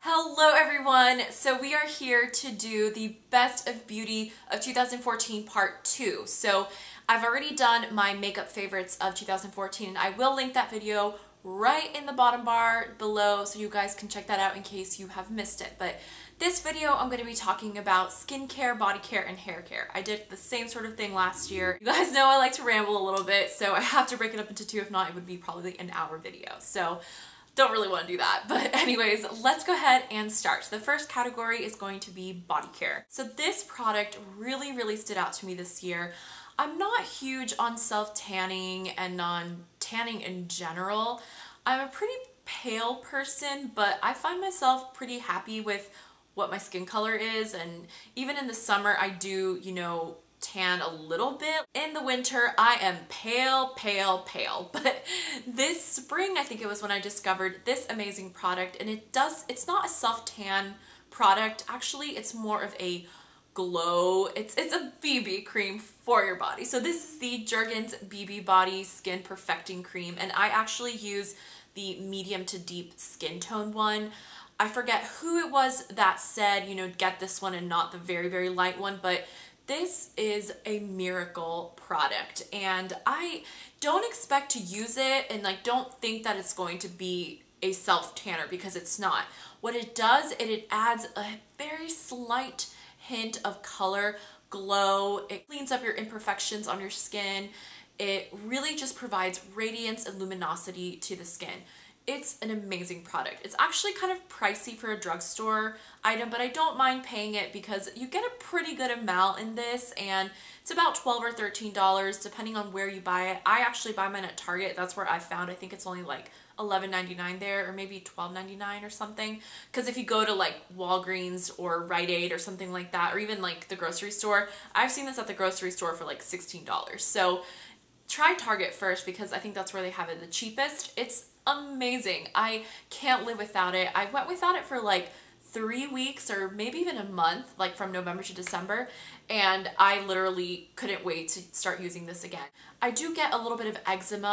Hello everyone! So we are here to do the Best of Beauty of 2014 Part 2. So I've already done my makeup favorites of 2014 and I will link that video right in the bottom bar below so you guys can check that out in case you have missed it. But this video I'm going to be talking about skincare, body care, and hair care. I did the same sort of thing last year. You guys know I like to ramble a little bit, so I have to break it up into two. If not, it would be probably an hour video. So don't really want to do that. But anyways, let's go ahead and start. So the first category is going to be body care. So this product really stood out to me this year. I'm not huge on self-tanning and on tanning in general. I'm a pretty pale person, but I find myself pretty happy with what my skin color is, and even in the summer I do, tan a little bit. In the winter I am pale, but this spring I think it was when I discovered this amazing product, and it's not a self-tan product. Actually, it's more of a glow. It's a BB cream for your body. So this is the Jergens BB Body Skin Perfecting Cream, and I actually use the medium to deep skin tone one. I forget who it was that said, get this one and not the very light one, but this is a miracle product, and I don't expect to use it and don't think that it's going to be a self-tanner, because it's not. What it does, it adds a very slight hint of color, glow. It cleans up your imperfections on your skin. It really just provides radiance and luminosity to the skin. It's an amazing product. It's actually kind of pricey for a drugstore item, but I don't mind paying it because you get a pretty good amount in this, and it's about $12 or $13 depending on where you buy it. I actually buy mine at Target. That's where I found. I think it's only like $11.99 there, or maybe $12.99 or something. Because if you go to like Walgreens or Rite Aid or something like that, or even like the grocery store, I've seen this at the grocery store for like $16. So try Target first, because I think that's where they have it the cheapest. It's amazing. I can't live without it. I went without it for like 3 weeks or maybe even a month, like from November to December, and I literally couldn't wait to start using this again. I do get a little bit of eczema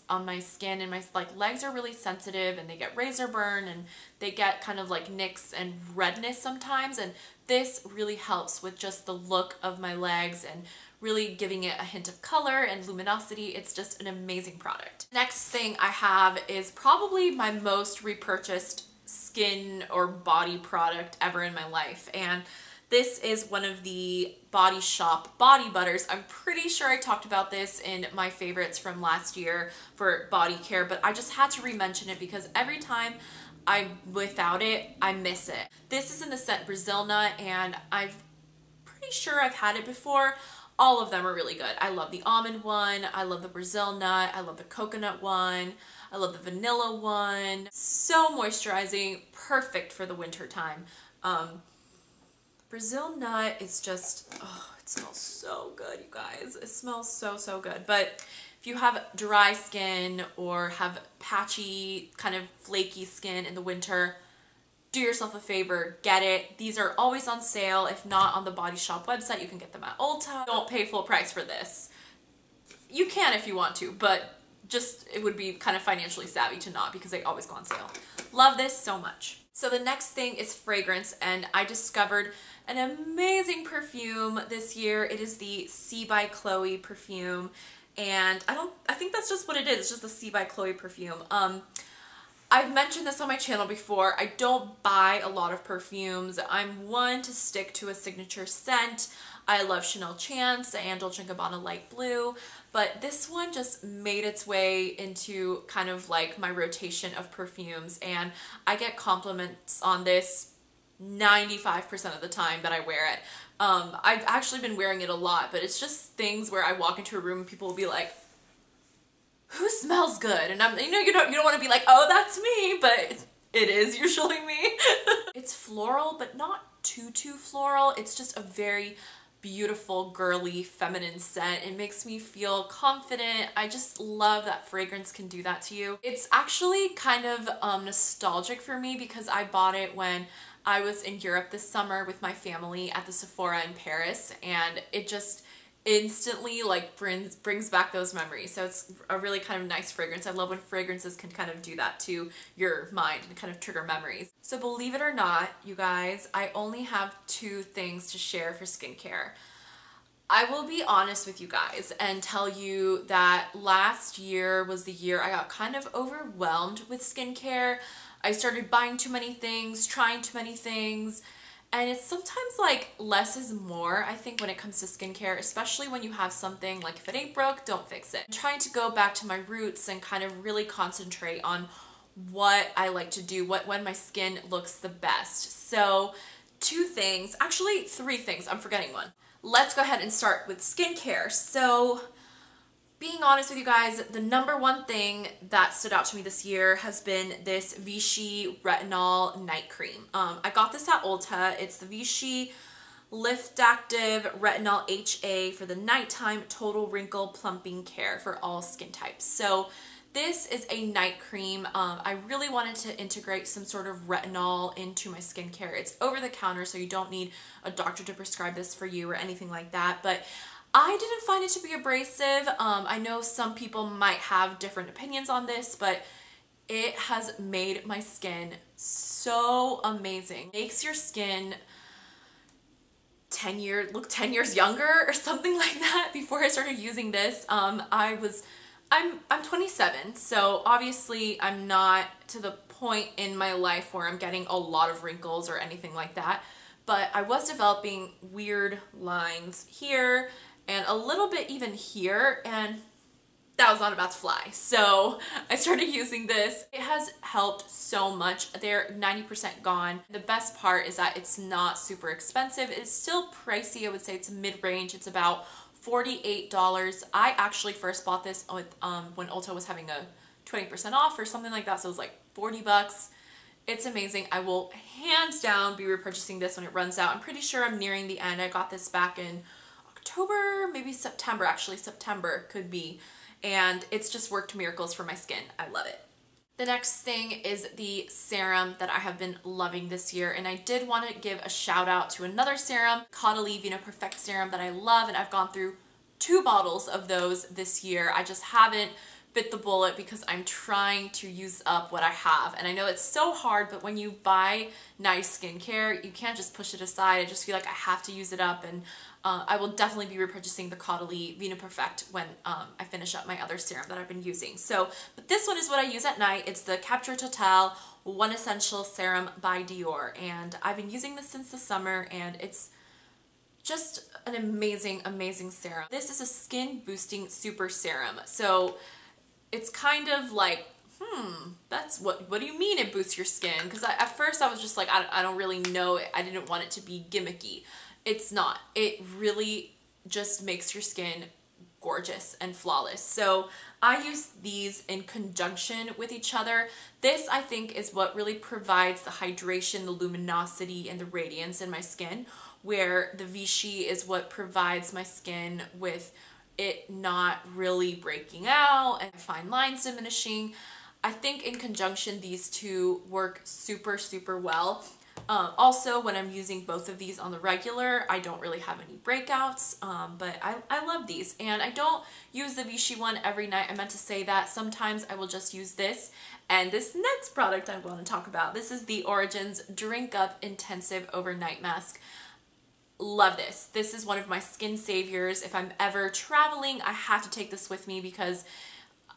on my skin, and my legs are really sensitive, and they get razor burn, and they get kind of like nicks and redness sometimes, and this really helps with just the look of my legs and really giving it a hint of color and luminosity. It's just an amazing product. Next thing I have is probably my most repurchased skin or body product ever in my life, and this is one of the Body Shop body butters. I'm pretty sure I talked about this in my favorites from last year for body care, but I just had to re-mention it because every time I'm without it, I miss it. This is in the scent Brazil Nut, and I'm pretty sure I've had it before. All of them are really good. I love the almond one, I love the Brazil Nut, I love the coconut one, I love the vanilla one. So moisturizing, perfect for the winter time. Brazil Nut is just, oh, it smells so good, you guys. It smells so good. But if you have dry skin or have patchy, kind of flaky skin in the winter, do yourself a favor, get it. These are always on sale. If not on the Body Shop website, you can get them at Ulta. Don't pay full price for this. You can if you want to, but just it would be kind of financially savvy to not, because they always go on sale. Love this so much. So the next thing is fragrance, and I discovered an amazing perfume this year. It is the C by Chloe perfume, and I think that's just what it is. It's just the C by Chloe perfume. I've mentioned this on my channel before. I don't buy a lot of perfumes. I'm one to stick to a signature scent. I love Chanel Chance and Dolce & Gabbana Light Blue, but this one just made its way into kind of like my rotation of perfumes, and I get compliments on this 95% of the time that I wear it. I've actually been wearing it a lot, but it's just things where I walk into a room and people will be like, who smells good? And I'm, you don't want to be like, oh, that's me, but it is usually me. It's floral, but not too floral. It's just a very beautiful, girly, feminine scent. It makes me feel confident. I just love that fragrance can do that to you. It's actually kind of nostalgic for me, because I bought it when I was in Europe this summer with my family at the Sephora in Paris, and it just instantly like brings back those memories. So it's a really kind of nice fragrance. I love when fragrances can kind of do that to your mind and kind of trigger memories. So believe it or not, you guys, I only have 2 things to share for skincare. I will be honest with you guys and tell you that last year was the year I got kind of overwhelmed with skincare. I started buying too many things, trying too many things, and it's sometimes like less is more, I think, when it comes to skincare, especially when you have something like if it ain't broke, don't fix it. I'm trying to go back to my roots and kind of really concentrate on what I like to do, when my skin looks the best. So 2 things, actually 3 things, I'm forgetting one. Let's go ahead and start with skincare. So being honest with you guys, the number 1 thing that stood out to me this year has been this Vichy Retinol Night Cream. I got this at Ulta. It's the Vichy Lift Active Retinol HA for the nighttime total wrinkle plumping care for all skin types. So this is a night cream. I really wanted to integrate some sort of retinol into my skincare. It's over the counter, so you don't need a doctor to prescribe this for you or anything like that. But I didn't find it to be abrasive. I know some people might have different opinions on this, but it has made my skin so amazing. It makes your skin look 10 years younger or something like that. Before I started using this, I'm 27, so obviously I'm not to the point in my life where I'm getting a lot of wrinkles or anything like that, but I was developing weird lines here and a little bit even here, and that was not about to fly. So I started using this. It has helped so much. They're 90% gone. The best part is that it's not super expensive. It's still pricey. I would say it's mid-range. It's about $48. I actually first bought this with, when Ulta was having a 20% off or something like that, so it was like 40 bucks. It's amazing. I will hands down be repurchasing this when it runs out. I'm pretty sure I'm nearing the end. I got this back in October, maybe September, actually September could be, and it's just worked miracles for my skin. I love it. The next thing is the serum that I have been loving this year, and I did want to give a shout out to another serum, Caudalie Vino Perfect serum, that I love, and I've gone through 2 bottles of those this year. I just haven't bit the bullet because I'm trying to use up what I have, and I know it's so hard, but when you buy nice skincare, you can't just push it aside. I just feel like I have to use it up, and I will definitely be repurchasing the Caudalie Vino Perfect when I finish up my other serum that I've been using. So, but this one is what I use at night. It's the Capture Total One Essential Serum by Dior, and I've been using this since the summer, and it's just an amazing, amazing serum. This is a skin boosting super serum. So it's kind of like, that's what do you mean it boosts your skin? Because at first I was just like, I don't really know. I didn't want it to be gimmicky. It's not. It really just makes your skin gorgeous and flawless. So I use these in conjunction with each other. This, I think, is what really provides the hydration, the luminosity, and the radiance in my skin, where the Vichy is what provides my skin with it not really breaking out and fine lines diminishing. I think in conjunction, these 2 work super, super well. Also, when I'm using both of these on the regular, I don't really have any breakouts, but I love these. And I don't use the Vichy one every night. I meant to say that. Sometimes I will just use this. And this next product I want to talk about, this is the Origins Drink Up Intensive Overnight Mask. Love this. This is one of my skin saviors. If I'm ever traveling, I have to take this with me because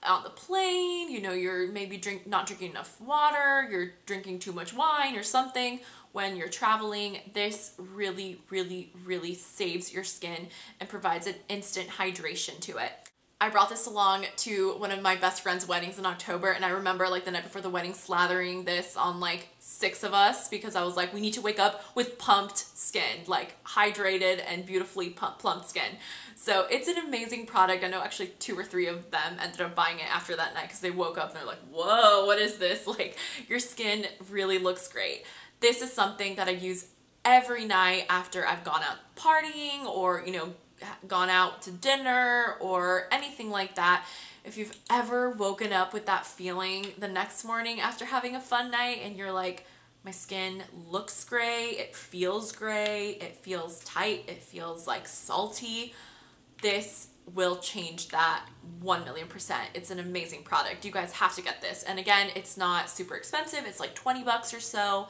on the plane, you know, you're maybe not drinking enough water, you're drinking too much wine or something when you're traveling. This really, really, really saves your skin and provides an instant hydration to it. I brought this along to one of my best friend's weddings in October, and I remember like the night before the wedding slathering this on like 6 of us because I was like, we need to wake up with pumped skin, like hydrated and beautifully plumped skin. So it's an amazing product. I know actually 2 or 3 of them ended up buying it after that night because they woke up and they're like, whoa, what is this? Like, your skin really looks great. This is something that I use every night after I've gone out partying or, you know, gone out to dinner or anything like that. If you've ever woken up with that feeling the next morning after having a fun night and you're like, my skin looks gray, it feels tight, it feels like salty, this will change that 1,000,000%. It's an amazing product. You guys have to get this. And again, it's not super expensive. It's like 20 bucks or so.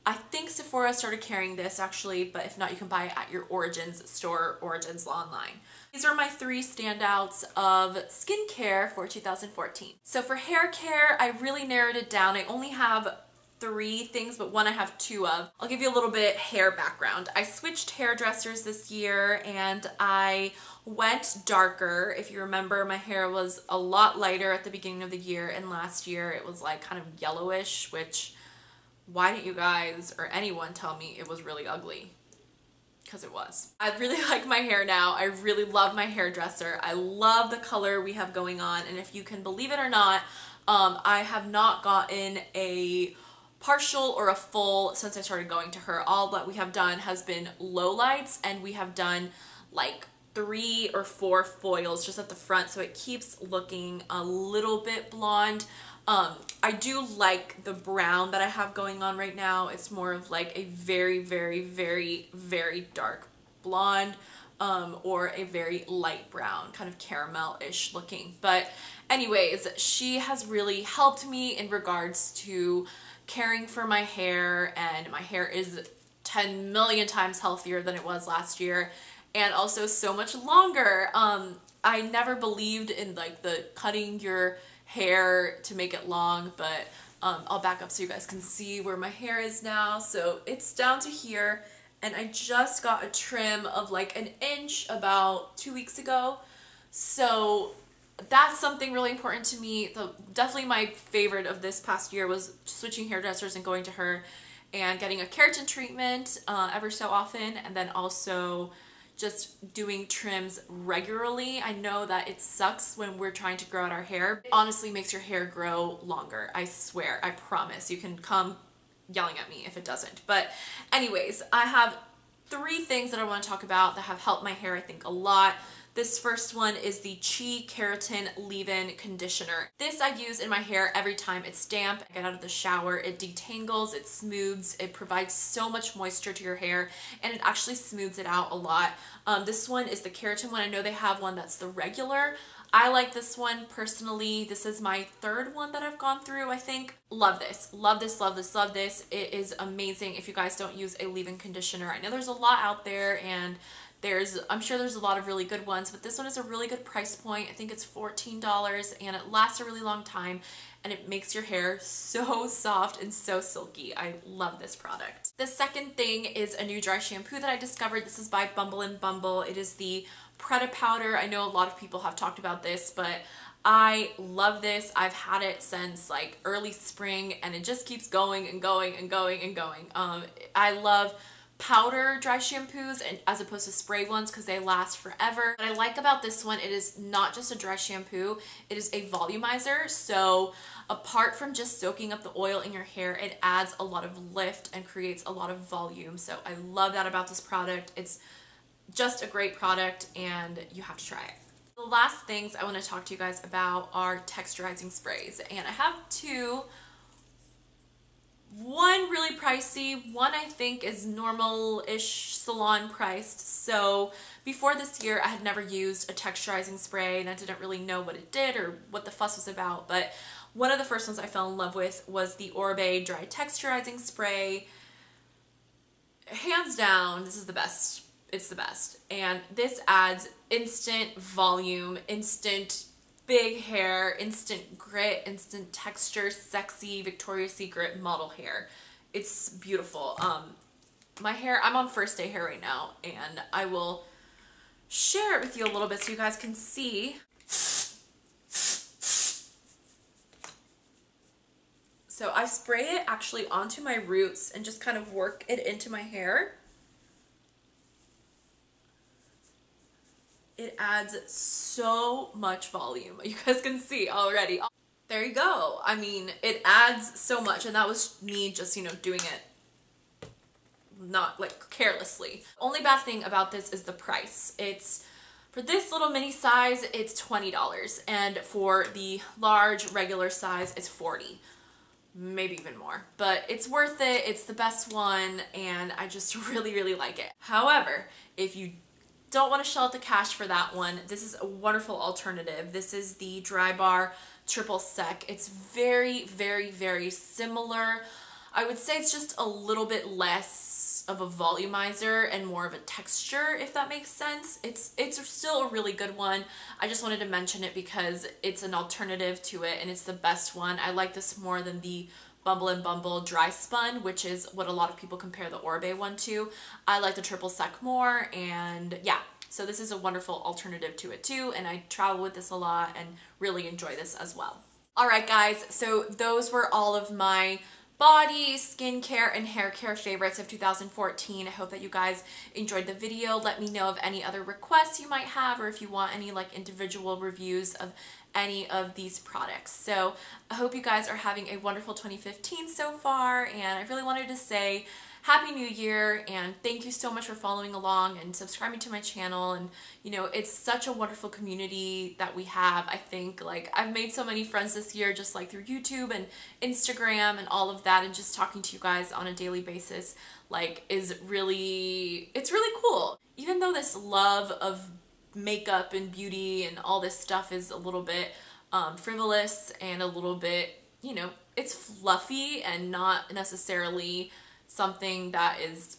I think Sephora started carrying this actually, but if not, you can buy it at your Origins store, Origins online. These are my 3 standouts of skincare for 2014. So for hair care, I really narrowed it down. I only have 3 things, but one I have 2 of. I'll give you a little bit hair background. I switched hairdressers this year and I went darker. If you remember, my hair was a lot lighter at the beginning of the year, and last year it was like kind of yellowish, which why didn't you guys or anyone tell me it was really ugly? Because it was. I really like my hair now. I really love my hairdresser. I love the color we have going on, and if you can believe it or not, I have not gotten a partial or a full since I started going to her. All that we have done has been low lights, and we have done like 3 or 4 foils just at the front, so it keeps looking a little bit blonde. I do like the brown that I have going on right now. It's more of like a very, very, very, very dark blonde, or a very light brown, kind of caramel-ish looking. But anyways, she has really helped me in regards to caring for my hair, and my hair is 10 million times healthier than it was last year, and also so much longer. I never believed in like the cutting your hair to make it long, but I'll back up so you guys can see where my hair is now. So it's down to here, and I just got a trim of like 1 inch about 2 weeks ago. So that's something really important to me. Definitely my favorite of this past year was switching hairdressers and going to her and getting a keratin treatment ever so often, and then also just doing trims regularly. I know that it sucks when we're trying to grow out our hair. It honestly makes your hair grow longer. I swear, I promise. You can come yelling at me if it doesn't. But anyways, I have 3 things that I want to talk about that have helped my hair, I think, a lot. This first one is the Chi Keratin Leave-In Conditioner. This I use in my hair every time it's damp. I get out of the shower, it detangles, it smooths, it provides so much moisture to your hair, and it actually smooths it out a lot. This one is the keratin one. I know they have one that's the regular. I like this one personally. This is my 3rd one that I've gone through, I think. Love this. Love this, love this, love this. It is amazing if you guys don't use a leave-in conditioner. I know there's a lot out there, and I'm sure there's a lot of really good ones, but this one is a really good price point. I think it's $14, and it lasts a really long time, and it makes your hair so soft and so silky. I love this product. The second thing is a new dry shampoo that I discovered. This is by Bumble and Bumble. It is the Preta Powder. I know a lot of people have talked about this, but I love this. I've had it since like early spring, and it just keeps going and going and going and going. I love powder dry shampoos and as opposed to spray ones because they last forever. What I like about this one, it is not just a dry shampoo, it is a volumizer. So apart from just soaking up the oil in your hair, it adds a lot of lift and creates a lot of volume. So I love that about this product. It's just a great product, and you have to try it. The last things I want to talk to you guys about are texturizing sprays, and I have 2. One really pricey, one I think is normal-ish salon priced. So before this year, I had never used a texturizing spray, and I didn't really know what it did or what the fuss was about. But one of the first ones I fell in love with was the Oribe Dry Texturizing Spray. Hands down, this is the best. It's the best. And this adds instant volume, instant big hair, instant grit, instant texture, sexy Victoria's Secret model hair. It's beautiful. My hair, I'm on first day hair right now, and I will share it with you a little bit so you guys can see. So I spray it actually onto my roots and just kind of work it into my hair. It adds so much volume. You guys can see already. There you go. I mean, it adds so much, and that was me just, you know, doing it not like carelessly. Only bad thing about this is the price. It's, for this little mini size, it's $20, and for the large regular size, it's $40. Maybe even more, but it's worth it. It's the best one, and I just really, really like it. However, if you don't want to shell out the cash for that one, this is a wonderful alternative. This is the Dry Bar Triple Sec. It's very, very, very similar. I would say it's just a little bit less of a volumizer and more of a texture, if that makes sense. It's still a really good one. I just wanted to mention it because it's an alternative to it and it's the best one. I like this more than the Bumble and Bumble Dry Spun, which is what a lot of people compare the Oribe one to. I like the Triple Sec more, and yeah, so this is a wonderful alternative to it too, and I travel with this a lot and really enjoy this as well. Alright guys, so those were all of my body, skincare, and hair care favorites of 2014. I hope that you guys enjoyed the video. Let me know of any other requests you might have, or if you want any like individual reviews of any of these products. So I hope you guys are having a wonderful 2015 so far, and I really wanted to say Happy New Year, and thank you so much for following along and subscribing to my channel. And you know, it's such a wonderful community that we have. I think like I've made so many friends this year just like through YouTube and Instagram and all of that, and just talking to you guys on a daily basis like it's really cool. Even though this love of makeup and beauty and all this stuff is a little bit frivolous and a little bit, you know, it's fluffy and not necessarily something that is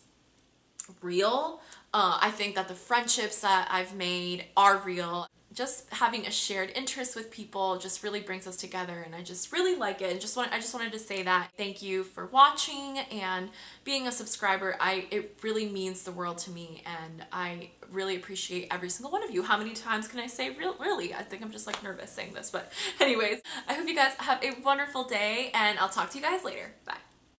real. I think that the friendships that I've made are real. Just having a shared interest with people just really brings us together, and I just really like it. I just wanted to say that. Thank you for watching and being a subscriber. It really means the world to me, and I really appreciate every single one of you. How many times can I say really? I think I'm just like nervous saying this, but anyways, I hope you guys have a wonderful day, and I'll talk to you guys later. Bye.